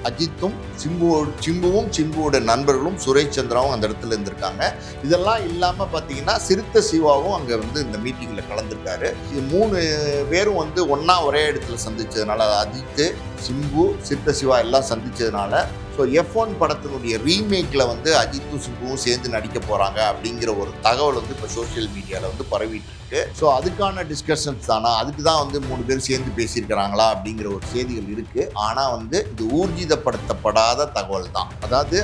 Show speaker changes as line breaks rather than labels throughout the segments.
அஜித்தும் சிம்புவும் சிம்புவோட நண்பர்களும் சுரேஷ் சந்திராவும் அந்த இடத்துல இருந்திருக்காங்க. இதெல்லாம் இல்லாமல் பார்த்தீங்கன்னா சிறுத்தை சிவாவும் அங்கே இந்த மீட்டிங்கில் கலந்துருக்காரு. இது 3 பேரும் ஒன்றா ஒரே இடத்துல சந்திச்சதுனால, அஜித்து, சிம்பு, சிறுத்தை சிவா எல்லாம் சந்திச்சதுனால, ஸோ F1 படத்தினுடைய ரீமேக்கில் அஜித்தும் சிம்புவும் சேர்ந்து நடிக்க போகிறாங்க அப்படிங்கிற ஒரு தகவல் இப்போ சோஷியல் மீடியாவில் பரவிட்டு இருக்கு. ஸோ அதுக்கான டிஸ்கஷன்ஸ் தானா, அதுக்கு தான் 3 பேர் சேர்ந்து பேசியிருக்கிறாங்களா அப்படிங்கிற ஒரு செய்திகள் இருக்குது. ஆனால் இது ஊர்ஜிதப்படுத்தப்படாத தகவல் தான். அதாவது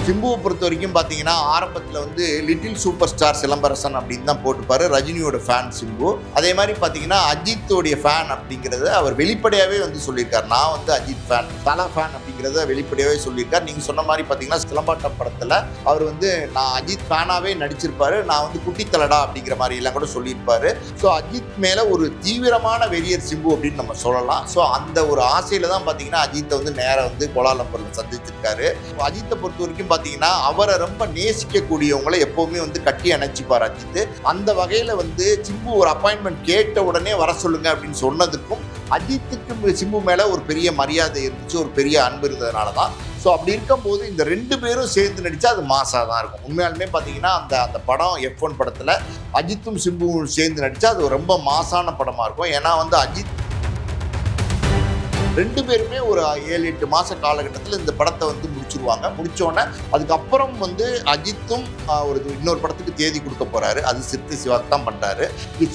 சிம்புவை பொறுத்த வரைக்கும் பார்த்தீங்கன்னா ஆரம்பத்தில் லிட்டில் சூப்பர் ஸ்டார் சிலம்பரசன் அப்படின்னு தான் போட்டுப்பாரு. ரஜினியோட ஃபேன் சிம்பு. அதே மாதிரி பார்த்தீங்கன்னா அஜித்தோடைய ஃபேன் அப்படிங்கிறத அவர் வெளிப்படையாகவே சொல்லியிருக்கார். நான் அஜித் ஃபேன், தலா ஃபேன் அப்படிங்கிறத வெளிப்படையாகவே சொல்லியிருக்கார். நீங்கள் சொன்ன மாதிரி பார்த்தீங்கன்னா சிலம்பாட்டம் படத்தில் அவர் நான் அஜித் ஃபேனாகவே நடிச்சிருப்பாரு. நான் குட்டித்தலடா அப்படிங்கிற மாதிரி எல்லாம் கூட சொல்லியிருப்பாரு. ஸோ அஜித் மேலே ஒரு தீவிரமான வெறியர் சிம்பு அப்படின்னு நம்ம சொல்லலாம். ஸோ அந்த ஒரு ஆசையில் தான் பார்த்தீங்கன்னா அஜித்தை நேராக கோலாலம்பூரில் சந்திச்சிருக்காரு. அஜித்தை பொறுத்த வரைக்கும் பார்த்தீங்கன்னா அவரை ரொம்ப நேசிக்கக்கூடியவங்களை எப்பவுமே கட்டி அணைச்சிப்பார் அஜித். அந்த வகையில் சிம்பு ஒரு அப்பாயின்மெண்ட் கேட்ட உடனே வர சொல்லுங்க அப்படின்னு சொன்னதுக்கும் அஜித்துக்கு சிம்பு மேல ஒரு பெரிய மரியாதை இருந்துச்சு, ஒரு பெரிய அன்பு இருந்ததுனால தான். ஸோ அப்படி இருக்கும்போது இந்த 2 பேரும் சேர்ந்து நடித்தா அது மாசாக தான் இருக்கும். உண்மையாலுமே பார்த்தீங்கன்னா அந்த படம் F1 படத்தில் அஜித்தும் சிம்புவும் சேர்ந்து நடித்தா அது ரொம்ப மாசான படமாக இருக்கும். ஏன்னா அஜித் 2 பேருமே ஒரு 7-8 மாத காலகட்டத்தில் இந்த படத்தை முடிச்சிருவாங்க. முடிச்சோடனே அதுக்கப்புறம் அஜித்தும் இன்னொரு படத்துக்கு தேதி கொடுக்க போறாரு. அது சிறுத்தை சிவாக்கு தான் பண்றாரு.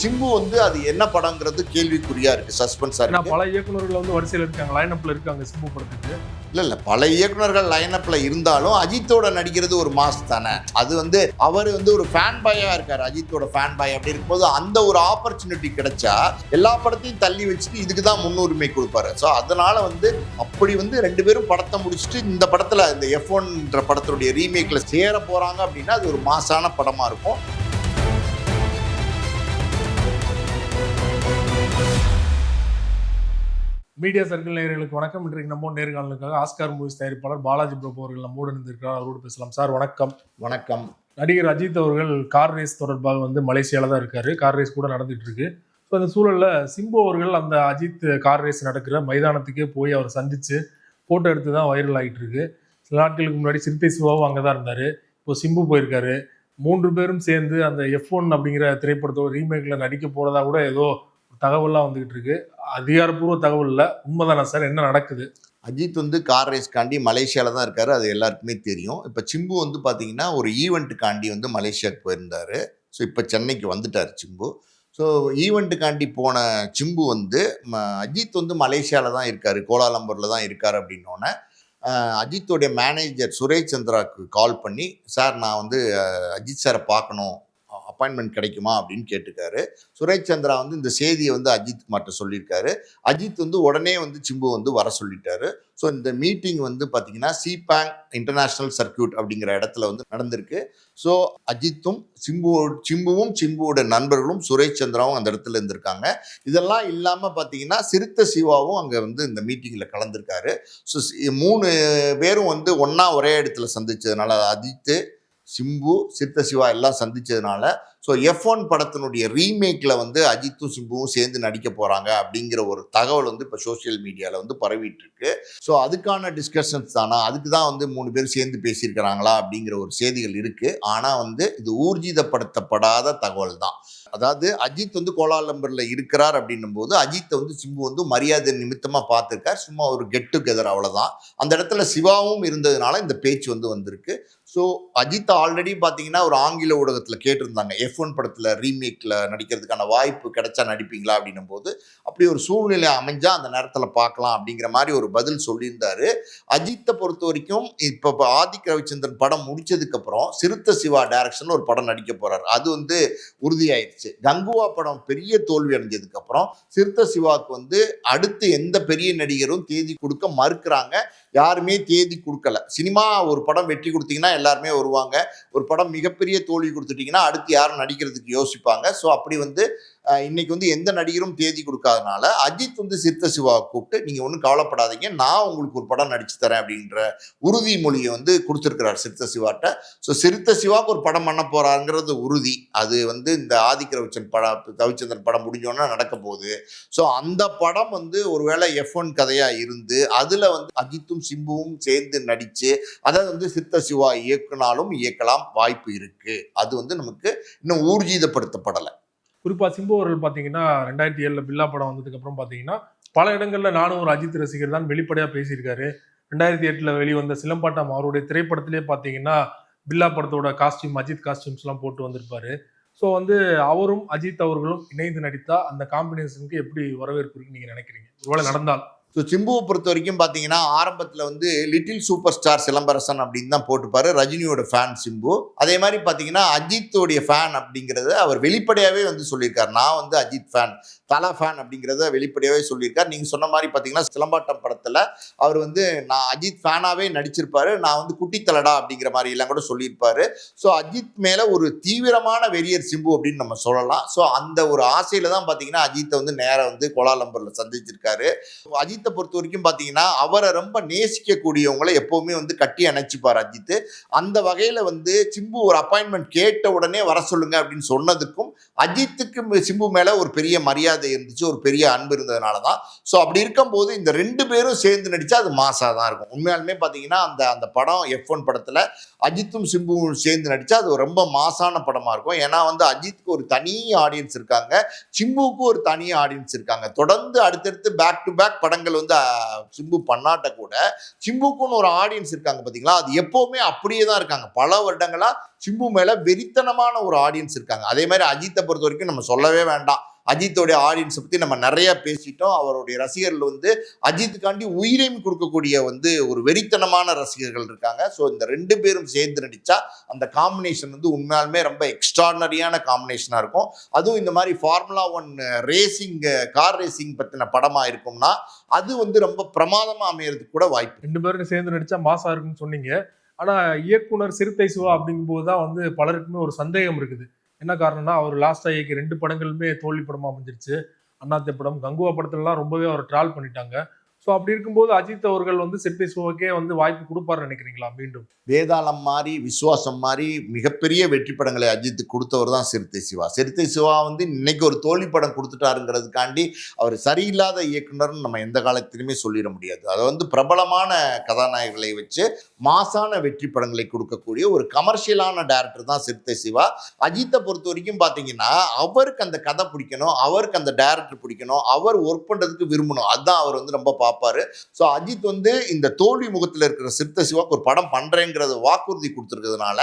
சிம்பு அது என்ன படங்கிறது கேள்விக்குறியா இருக்கு, சஸ்பென்ஸா இருக்கு.
பல இயக்குநர்கள் வரிசையில் இருக்காங்க, லைனப்ல இருக்காங்க சிம்பு படத்துக்கு.
இல்ல பல இயக்குநர்கள் லைனப்ல இருந்தாலும் அஜித்தோட நடிக்கிறது ஒரு மாஸ் தானே. அது அவர் ஒரு ஃபேன் பாயா இருக்காரு, அஜித்தோட ஃபேன் பாய். அப்படி இருக்கும்போது அந்த ஒரு ஆப்பர்ச்சுனிட்டி கிடைச்சா எல்லா படத்தையும் தள்ளி வச்சுட்டு இதுக்கு தான் முன்னுரிமை கொடுப்பாரு. ஸோ அதனால அப்படி 2 பேரும் படத்தை முடிச்சுட்டு இந்த படத்துல இந்த F1 படத்தினுடைய ரீமேக்ல சேர போறாங்க அப்படின்னா அது ஒரு மாசான படமா இருக்கும்.
மீடியா சர்க்கிள் நேயர்களுக்கு வணக்கம். இன்றைக்கு நம்ம நேர்காணலுக்காக ஆஸ்கார் மூவிஸ் தயாரிப்பாளர் பாலாஜி பிரபு அவர்கள் நம்மோடு இருந்திருக்கிறார். அவரோடு பேசலாம். சார் வணக்கம்.
வணக்கம்.
நடிகர் அஜித் அவர்கள் கார் ரேஸ் தொடர்பாக மலேசியால தான் இருக்காரு. கார் ரேஸ் கூட நடந்துட்டு இருக்கு. ஸோ அந்த சூழல்ல சிம்பு அவர்கள் அந்த அஜித் கார் ரேஸ் நடக்கிற மைதானத்துக்கே போய் அவர் சந்திச்சு போட்டோ எடுத்து தான் வைரல் ஆகிட்டு இருக்கு. சில நாட்களுக்கு முன்னாடி சிறுத்தை சிவாவும் அங்கே தான் இருந்தாரு. இப்போ சிம்பு போயிருக்காரு. 3 பேரும் சேர்ந்து அந்த F1 அப்படிங்கிற திரைப்படத்தோட ரீமேக்ல நடிக்க போறதா கூட ஏதோ தகவல்லாம் வந்துகிட்டு இருக்கு. அதிகாரப்பூர்வ தகவல் இல்லை, உண்மைதானா சார்? என்ன நடக்குது?
அஜித் கார் ரேஸ்காண்டி மலேசியால தான் இருக்காரு, அது எல்லாருக்குமே தெரியும். இப்போ சிம்பு பார்த்தீங்கன்னா ஒரு ஈவெண்ட்டுக்காண்டி மலேசியாவுக்கு போயிருந்தாரு. ஸோ இப்போ சென்னைக்கு வந்துட்டார் சிம்பு. ஸோ ஈவெண்ட்டுக்காண்டி போன சிம்பு அஜித் மலேசியாவில் தான் இருக்காரு, கோலாலம்பூரில் தான் இருக்காரு அப்படின்னோடனே அஜித்தோடைய மேனேஜர் சுரேஷ் சந்திராவுக்கு கால் பண்ணி, சார் நான் அஜித் சாரை பார்க்கணும், அப்பாயின்மெண்ட் கிடைக்குமா அப்படின்னு கேட்டுக்காரு. சுரேஷ் சந்திரா இந்த செய்தியை அஜித் மாட்ட சொல்லியிருக்காரு. அஜித் உடனே சிம்பு வர சொல்லிட்டாரு. ஸோ இந்த மீட்டிங் பார்த்தீங்கன்னா சிபாங் இன்டர்நேஷ்னல் சர்க்கியூட் அப்படிங்கிற இடத்துல நடந்திருக்கு. ஸோ அஜித்தும் சிம்புவும் சிம்புவோட நண்பர்களும் சுரேஷ் சந்திராவும் அந்த இடத்துல இருந்திருக்காங்க. இதெல்லாம் இல்லாமல் பார்த்தீங்கன்னா சிறுத்தை சிவாவும் அங்கே இந்த மீட்டிங்கில் கலந்துருக்காரு. ஸோ 3 பேரும் ஒன்றா ஒரே இடத்துல சந்திச்சதுனால, அஜித்து, சிம்பு, சிறுத்தை சிவா எல்லாம் சந்திச்சதுனால, ஸோ F1 படத்தினுடைய ரீமேக்கில் அஜித்தும் சிம்புவும் சேர்ந்து நடிக்க போகிறாங்க அப்படிங்கிற ஒரு தகவல் இப்போ சோஷியல் மீடியாவில் பரவிட்டு இருக்கு. ஸோ அதுக்கான டிஸ்கஷன்ஸ் தானா, அதுக்கு தான் 3 பேர் சேர்ந்து பேசியிருக்கிறாங்களா அப்படிங்கிற ஒரு செய்திகள் இருக்குது. ஆனால் இது ஊர்ஜிதப்படுத்தப்படாத தகவல் தான். அதாவது அஜித் கோலாலம்பூரில் இருக்கிறார் அப்படின்னும் போது அஜித்தை சிம்பு மரியாதை நிமித்தமாக பார்த்துருக்கார். சும்மா ஒரு கெட் டுகெதர், அவ்வளோதான். அந்த இடத்துல சிவாவும் இருந்ததுனால இந்த பேச்சு வந்திருக்கு. ஸோ அஜித் ஆல்ரெடி பார்த்தீங்கன்னா ஒரு ஆங்கில ஊடகத்தில் கேட்டிருந்தாங்க, F1 படத்தில் ரீமேக்கில் நடிக்கிறதுக்கான வாய்ப்பு கிடைச்சா நடிப்பீங்களா அப்படின்னும் போது, அப்படி ஒரு சூழ்நிலை அமைஞ்சா அந்த நேரத்தில் பார்க்கலாம் அப்படிங்கிற மாதிரி ஒரு பதில் சொல்லியிருந்தாரு. அஜித்தை பொறுத்த வரைக்கும் இப்போ ஆதிக் ரவிச்சந்திரன் படம் முடிச்சதுக்கப்புறம் சிறுத்தை சிவா டைரக்ஷனில் ஒரு படம் நடிக்க போகிறார். அது உறுதியாயிருச்சு. கங்குவா படம் பெரிய தோல்வி அடைஞ்சதுக்கப்புறம் சிறுத்தை சிவாவுக்கு அடுத்து எந்த பெரிய நடிகரும் தேதி கொடுக்க மறுக்கிறாங்க. யாருமே தேதி கொடுக்கல. சினிமா ஒரு படம் வெற்றி கொடுத்தீங்கன்னா எல்லாருமே வருவாங்க. ஒரு படம் மிகப்பெரிய தோல்வி கொடுத்துட்டீங்கன்னா அடுத்து யாரும் நடிக்கிறதுக்கு யோசிப்பாங்க. ஸோ அப்படி இன்னைக்கு வந்து எந்த நடிகரும் தேதி கொடுக்காதனால அஜித் வந்து சிறுத்தை சிவாவை கூப்பிட்டு நீங்க ஒன்றும் கவலைப்படாதீங்க, நான் உங்களுக்கு ஒரு படம் நடிச்சு தரேன் அப்படின்ற உறுதிமொழியை வந்து கொடுத்துருக்கிறார் சிறுத்தை சிவாட்ட. ஸோ சிறுத்தை சிவாவுக்கு ஒரு படம் பண்ண போறாங்கிறது உறுதி. அது வந்து இந்த ஆதிக் ரவிச்சந்திரன் படம் முடிஞ்சோன்னா நடக்க போகுது. ஸோ அந்த படம் வந்து ஒருவேளை F1 கதையா இருந்து அதுல வந்து அஜித்தும் சிம்புவும் சேர்ந்து நடிச்சு அதாவது வந்து சிறுத்தை சிவா இயக்குனாலும் இயக்கலாம், வாய்ப்பு இருக்கு. அது வந்து நமக்கு இன்னும் ஊர்ஜிதப்படுத்தப்படலை.
குறிப்பா சிம்பு அவர்கள் பாத்தீங்கன்னா 2007 பில்லா படம் வந்ததுக்கு அப்புறம் பாத்தீங்கன்னா பல இடங்கள்ல நானும் ஒரு அஜித் ரசிகர் தான் வெளிப்படையா பேசியிருக்காரு. 2008 வெளிவந்த சிலம்பாட்டம் அவருடைய திரைப்படத்திலே பாத்தீங்கன்னா பில்லா படத்தோட காஸ்டியூம் அஜித் காஸ்டியூம்ஸ் எல்லாம் போட்டு வந்திருப்பாரு. ஸோ வந்து அவரும் அஜித் அவர்களும் இணைந்து நடித்தா அந்த காம்பினேஷனுக்கு எப்படி வரவேற்பு இருக்குன்னு நீங்க நினைக்கிறீங்க, ஒருவேளை நடந்தால்?
ஸோ சிம்புவை பொறுத்த வரைக்கும் பார்த்தீங்கன்னா ஆரம்பத்தில் வந்து லிட்டில் சூப்பர் ஸ்டார் சிலம்பரசன் அப்படின்னு தான் போட்டுப்பாரு. ரஜினியோட ஃபேன் சிம்பு. அதே மாதிரி பார்த்தீங்கன்னா அஜித்தோடைய ஃபேன் அப்படிங்கிறத அவர் வெளிப்படையாகவே வந்து சொல்லியிருக்கார். நான் வந்து அஜித் ஃபேன், தலா ஃபேன் அப்படிங்கிறத வெளிப்படையாகவே சொல்லியிருக்கார். நீங்கள் சொன்ன மாதிரி பார்த்தீங்கன்னா சிலம்பாட்டம் படத்தில் அவர் வந்து நான் அஜித் ஃபேனாகவே நடிச்சிருப்பாரு. நான் வந்து குட்டி தலடா அப்படிங்கிற மாதிரி எல்லாம் கூட சொல்லியிருப்பாரு. ஸோ அஜித் மேலே ஒரு தீவிரமான வெறியர் சிம்பு அப்படின்னு நம்ம சொல்லலாம். ஸோ அந்த ஒரு ஆசையில் தான் பார்த்தீங்கன்னா அஜித்தை வந்து நேராக வந்து கோலாலம்பூரில் சந்திச்சிருக்காரு. அஜித் பொறுத்த வரைக்கும் பாத்தீங்கன்னா அவரை ரொம்ப நேசிக்கக்கூடியவங்களை எப்பவுமே வந்து கட்டி அணைச்சிப்பார் அஜித். அந்த வகையில வந்து சிம்பு ஒரு அப்பாயின்மெண்ட் கேட்ட உடனே வர சொல்லுங்க அப்படின்னு சொன்னதுக்கும் அஜித்துக்கு சிம்பு மேல ஒரு பெரிய மரியாதை இருந்துச்சு, ஒரு பெரிய அன்பு இருந்ததுனாலதான். ஸோ அப்படி இருக்கும்போது இந்த 2 பேரும் சேர்ந்து நடிச்சா அது மாசா தான் இருக்கும். உண்மையாலுமே பாத்தீங்கன்னா அந்த படம் F1 படத்துல அஜித்தும் சிம்புவும் சேர்ந்து நடிச்சா அது ரொம்ப மாசான படமா இருக்கும். ஏன்னா வந்து அஜித்துக்கு ஒரு தனி ஆடியன்ஸ் இருக்காங்க, சிம்புவுக்கு ஒரு தனி ஆடியன்ஸ் இருக்காங்க. தொடர்ந்து அடுத்தடுத்து பேக் டு பேக் படங்கள் வந்து சிம்பு பண்ணாட்ட கூட சிம்புக்குன்னு ஒரு ஆடியன்ஸ் இருக்காங்க பாத்தீங்களா, அது எப்பவுமே அப்படியே தான் இருக்காங்க. பல வருடங்களா சிம்பு மேல வெறித்தனமான ஒரு ஆடியன்ஸ் இருக்காங்க. அதே மாதிரி அஜித்தை பொறுத்த வரைக்கும் நம்ம சொல்லவே வேண்டாம். அஜித்தோடைய ஆடியன்ஸை பற்றி நம்ம நிறைய பேசிட்டோம். அவருடைய ரசிகர்கள் வந்து அஜித்துக்காண்டி உயிரையும் கொடுக்கக்கூடிய வந்து ஒரு வெறித்தனமான ரசிகர்கள் இருக்காங்க. ஸோ இந்த 2 பேரும் சேர்ந்து நடிச்சா அந்த காம்பினேஷன் வந்து உண்மையாலுமே ரொம்ப எக்ஸ்ட்ராடனரியான காம்பினேஷனாக இருக்கும். அதுவும் இந்த மாதிரி ஃபார்முலா 1 ரேசிங், கார் ரேசிங் பற்றின படமாக இருக்கும்னா அது வந்து ரொம்ப பிரமாதமாக அமையறதுக்கு கூட வாய்ப்பு.
2 பேரும் சேர்ந்து நடிச்சா மாசா இருக்குன்னு சொன்னீங்க. ஆனா இயக்குனர் சிறுத்தை சிவா அப்படிங்கும் போதுதான் வந்து பலருக்குமே ஒரு சந்தேகம் இருக்குது. என்ன காரணம்னா அவர் லாஸ்டா இயக்கி 2 படங்களுமே தோல்வி படமா அமைஞ்சிருச்சு. அண்ணாத்தை படம், கங்குவா படத்துலலாம் ரொம்பவே அவர் ட்ரால் பண்ணிட்டாங்க. ஸோ அப்படி இருக்கும்போது அஜித் அவர்கள் வந்து சிறுத்தை சிவாவுக்கே வந்து வாய்ப்பு கொடுப்பாருன்னு நினைக்கிறீங்களா மீண்டும்?
வேதாளம் மாதிரி, விசுவாசம் மாதிரி மிகப்பெரிய வெற்றி படங்களை அஜித் கொடுத்தவர் தான் சிறுத்தை சிவா. சிறுத்தை சிவா வந்து இன்னைக்கு ஒரு தோல்வி படம் கொடுத்துட்டாருங்கிறதுக்காண்டி அவர் சரியில்லாத இயக்குனர்னு நம்ம எந்த காலத்திலுமே சொல்லிட முடியாது. அதை வந்து பிரபலமான கதாநாயகர்களை வச்சு மாசான வெற்றி படங்களை கொடுக்கக்கூடிய ஒரு கமர்ஷியலான டைரக்டர் தான் சிறுத்தை சிவா. அஜித்தை பொறுத்த வரைக்கும் பார்த்தீங்கன்னா அவருக்கு அந்த கதை பிடிக்கணும், அவருக்கு அந்த டைரக்டர் பிடிக்கணும், அவர் ஒர்க் பண்ணுறதுக்கு விரும்பணும். அதுதான் அவர் வந்து ரொம்ப பார்ப்பாரு. ஸோ அஜித் வந்து இந்த தோல்வி முகத்தில் இருக்கிற சிறுத்தை சிவாக்கு ஒரு படம் பண்றேங்கிறத வாக்குறுதி கொடுத்துருக்கிறதுனால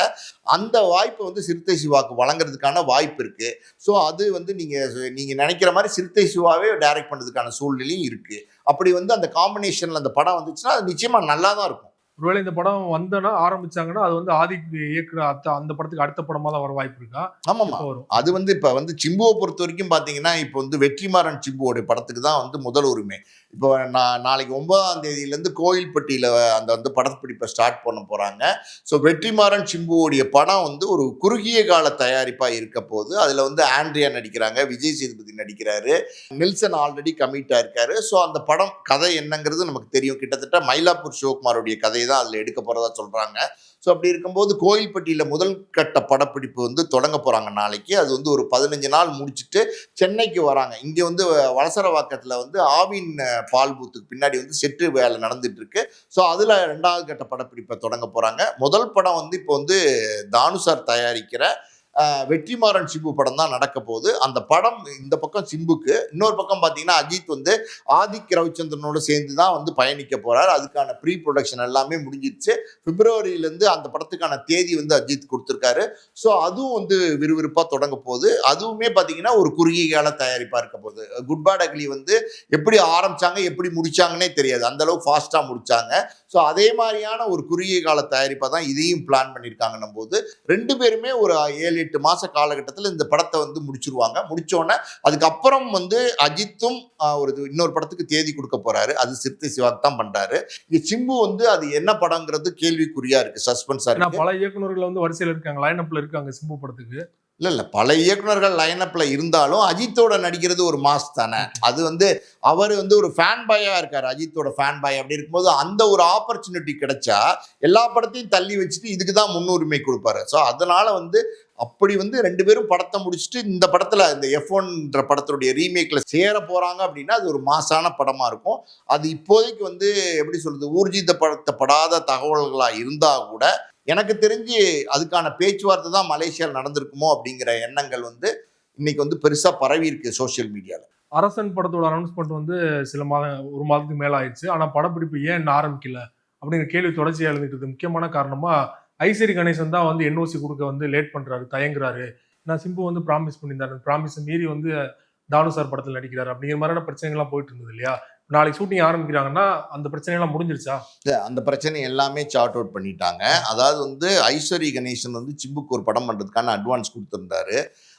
அந்த வாய்ப்பை வந்து சிறுத்தை சிவாக்கு வழங்குறதுக்கான வாய்ப்பு இருக்கு. ஸோ அது வந்து நீங்க நினைக்கிற மாதிரி சிறுத்தை சிவாவே டைரக்ட் பண்றதுக்கான சூழ்நிலையும் இருக்கு. அப்படி வந்து அந்த காம்பினேஷன்ல அந்த படம் வந்துச்சுன்னா அது நிச்சயமா நல்லா தான் இருக்கும்.
ஒருவேளை இந்த படம் வந்தனா ஆரம்பிச்சாங்கன்னா அது வந்து ஆதிக் இயக்குற அந்த படத்துக்கு அடுத்த படமா தான் வர வாய்ப்பு இருக்கா?
ஆமாமா, அது வந்து இப்ப வந்து சிம்புவை பொறுத்த வரைக்கும் பாத்தீங்கன்னா இப்ப வந்து வெற்றிமாறன் சிம்புவோட படத்துக்கு தான் வந்து முதல் உரிமை. இப்போ நாளைக்கு 9ஆம் தேதியிலேருந்து கோயில்பட்டியில் அந்த வந்து படப்பிடிப்பை ஸ்டார்ட் பண்ண போகிறாங்க. ஸோ வெற்றிமாறன் சிம்புவோடைய படம் வந்து ஒரு குறுகிய கால தயாரிப்பாக இருக்க போது. அதில் வந்து ஆண்ட்ரியா நடிக்கிறாங்க, விஜய் சேதுபதி நடிக்கிறாரு, நெல்சன் ஆல்ரெடி கமிட்டாக இருக்காரு. ஸோ அந்த படம் கதை என்னங்கிறது நமக்கு தெரியும். கிட்டத்தட்ட மயிலாப்பூர் சிவகுமாரோடைய கதையை தான் அதில் எடுக்க போகிறதா சொல்கிறாங்க. ஸோ அப்படி இருக்கும்போது கோயில்பட்டியில் முதல் கட்ட படப்பிடிப்பு வந்து தொடங்க போகிறாங்க நாளைக்கு. அது வந்து ஒரு 15 நாள் முடிச்சுட்டு சென்னைக்கு வராங்க. இங்கே வந்து வலசரவாக்கத்தில் வந்து ஆவின் பால் பூத்துக்கு பின்னாடி வந்து செட்டு வேலை நடந்துட்டு இருக்கு. ஸோ அதில் 2வது கட்ட படப்பிடிப்பை தொடங்க போகிறாங்க. முதல் படம் வந்து இப்போ வந்து தானுசார் தயாரிக்கிற வெற்றிமாறன் சிம்பு படம் தான் நடக்க போகுது. அந்த படம் இந்த பக்கம் சிம்புக்கு, இன்னொரு பக்கம் பார்த்தீங்கன்னா அஜித் வந்து ஆதிக் ரவிச்சந்திரனோட சேர்ந்து தான் வந்து பயணிக்க போறார். அதுக்கான ப்ரீ ப்ரொடக்ஷன் எல்லாமே முடிஞ்சிருச்சு. பிப்ரவரியிலேருந்து அந்த படத்துக்கான தேதி வந்து அஜித் கொடுத்துருக்காரு. ஸோ அதுவும் வந்து விறுவிறுப்பாக தொடங்க போகுது. அதுவுமே பார்த்தீங்கன்னா ஒரு குறுகிய கால தயாரிப்பாக இருக்க போகுது. குட் பேட் அக்லி வந்து எப்படி ஆரம்பிச்சாங்க எப்படி முடிச்சாங்கன்னே தெரியாது, அந்த அளவுக்கு ஃபாஸ்ட்டாக முடிச்சாங்க. ஸோ அதே மாதிரியான ஒரு குறுகிய கால தயாரிப்பாக தான் இதையும் பிளான் பண்ணியிருக்காங்கன்னும் போது 2 பேருமே ஒரு 7-8 மாச காலகட்டத்தில் இந்த படத்தை வந்து முடிச்சிருவாங்க. முடிச்சோடனே அதுக்கப்புறம் வந்து அஜித்தும் இன்னொரு படத்துக்கு தேதி கொடுக்க போறாரு. அது சிறுத்தை சிவாக்கு தான் பண்றாரு. இங்க சிம்பு வந்து அது என்ன படங்கிறது கேள்விக்குறியா இருக்கு, சஸ்பென்ஸா இருக்கு.
பல இயக்குநர்கள் வந்து வரிசையில் இருக்காங்க, லைன் அப்ல இருக்காங்க சிம்பு படத்துக்கு.
இல்ல பல இயக்குனர்கள் லைனப்ல இருந்தாலும் அஜித்தோட நடிக்கிறது ஒரு மாஸ் தானே. அது வந்து அவர் வந்து ஒரு ஃபேன் பாயா இருக்காரு, அஜித்தோட ஃபேன் பாய். அப்படி இருக்கும்போது அந்த ஒரு ஆப்பர்ச்சுனிட்டி கிடைச்சா எல்லா படத்தையும் தள்ளி வச்சுட்டு இதுக்கு தான் முன்னுரிமை கொடுப்பாரு. ஸோ அதனால வந்து அப்படி வந்து 2 பேரும் படத்தை முடிச்சுட்டு இந்த படத்துல இந்த F1ன்ற படத்துடைய ரீமேக்ல சேர போறாங்க அப்படின்னா அது ஒரு மாசான படமா இருக்கும். அது இப்போதைக்கு வந்து எப்படி சொல்றது, ஊர்ஜிதப்படுத்தப்படாத தகவல்களா இருந்தா கூட எனக்கு தெரிஞ்சு அதுக்கான பேச்சுவார்த்தை தான் மலேசியாவில் நடந்திருக்குமோ அப்படிங்கிற எண்ணங்கள் வந்து இன்னைக்கு வந்து பெருசா பரவி இருக்கு சோசியல் மீடியால.
அரசன் படத்தோட அனௌன்ஸ்மெண்ட் வந்து சில மாதம், ஒரு மாதத்துக்கு மேல ஆயிடுச்சு. ஆனா படப்பிடிப்பு ஏன் இன்னும் ஆரம்பிக்கல அப்படிங்கிற கேள்வி தொடர்ச்சியா எழுந்துட்டு இருக்கு. முக்கியமான காரணமா ஐசரி கணேசன் தான் வந்து என்ஓசி கொடுக்க வந்து லேட் பண்றாரு, தயங்குறாரு. நான் சிம்பு வந்து ப்ராமிஸ் பண்ணியிருந்தாரு, ப்ராமிஸ் மீறி வந்து தானு சார் படத்தில் நடிக்கிறாரு அப்படிங்கிற மாதிரியான பிரச்சனைகள்லாம் போயிட்டு இருந்தது இல்லையா? நாளைக்கு ஷூட்டிங் ஆரம்பிக்கிறாங்கன்னா அந்த பிரச்சனைகள்லாம் முடிஞ்சிருச்சா?
அந்த பிரச்சனை எல்லாமே சார்ட் அவுட் பண்ணிட்டாங்க. அதாவது வந்து ஐஸ்வரி கணேசன் வந்து சிம்புக்கு ஒரு படம் பண்றதுக்கான அட்வான்ஸ் கொடுத்திருந்தாரு.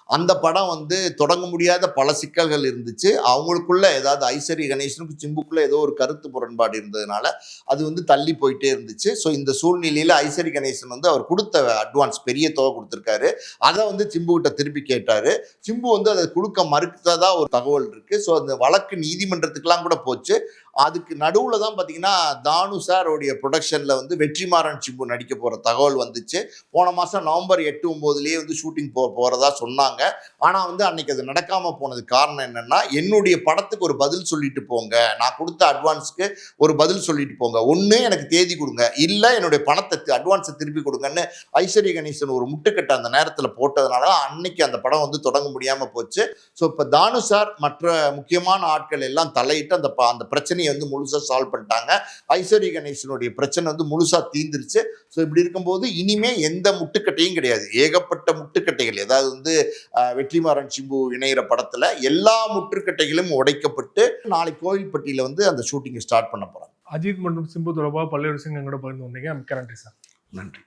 அந்த படம் வந்து தொடங்க முடியாத பல சிக்கல்கள் இருந்துச்சு. அவங்களுக்குள்ள ஏதாவது ஐஸ்வரி கணேசனுக்கு சிம்புக்குள்ள ஏதோ ஒரு கருத்து முரண்பாடு இருந்ததுனால அது வந்து தள்ளி போயிட்டே இருந்துச்சு. ஸோ இந்த சூழ்நிலையில ஐஸ்வரி கணேசன் வந்து அவர் கொடுத்த அட்வான்ஸ் பெரிய தொகை கொடுத்துருக்காரு. அதை வந்து சிம்பு கிட்ட திருப்பி கேட்டாரு. சிம்பு வந்து அதை கொடுக்க மறுத்ததா ஒரு தகவல் இருக்கு. ஸோ அந்த வழக்கு நீதிமன்றத்துக்குலாம் கூட போச்சு. அதுக்கு நடுவில் தான் பார்த்தீங்கன்னா தானு சாரோடைய ப்ரொடக்ஷனில் வந்து வெற்றிமாறன் சிம்பு நடிக்க போகிற தகவல் வந்துச்சு. போன மாதம் நவம்பர் 8, 9 வந்து ஷூட்டிங் போகிறதா சொன்னாங்க. ஆனால் வந்து அன்னைக்கு அது நடக்காமல் போனதுக்கு காரணம் என்னென்னா, என்னுடைய படத்துக்கு ஒரு பதில் சொல்லிட்டு போங்க, நான் கொடுத்த அட்வான்ஸுக்கு ஒரு பதில் சொல்லிட்டு போங்க, ஒன்று எனக்கு தேதி கொடுங்க, இல்லை என்னுடைய பணத்தை அட்வான்ஸை திருப்பி கொடுங்கன்னு ஐஸ்வர்ய கணேசன் ஒரு முட்டுக்கட்டை அந்த நேரத்தில் போட்டதுனால அன்னைக்கு அந்த படம் வந்து தொடங்க முடியாமல் போச்சு. ஸோ இப்போ தானு சார் மற்ற முக்கியமான ஆட்கள் எல்லாம் தலையிட்டு அந்த பிரச்சனை வந்து முழுசா சால்வ் பண்ணிட்டாங்க. ஐஸ்வரி கணேசனுடைய பிரச்சனை வந்து முழுசா தீர்ந்துருச்சு. ஸோ இப்படி இருக்கும்போது இனிமே எந்த முட்டுக்கட்டையும் கிடையாது. ஏகப்பட்ட முட்டுக்கட்டைகள், ஏதாவது வந்து வெற்றிமாறன் சிம்பு இணைகிற படத்துல எல்லா முற்றுக்கட்டைகளும் உடைக்கப்பட்டு நாளைக்கு கோவில்பட்டியில வந்து அந்த ஷூட்டிங் ஸ்டார்ட் பண்ண போறாங்க.
அஜித் மற்றும் சிம்பு தொடர்பாக பல்வேறு விஷயங்கள் எங்களோட பகிர்ந்து வந்தீங்க. மிக்க நன்றி சார்.
நன்றி.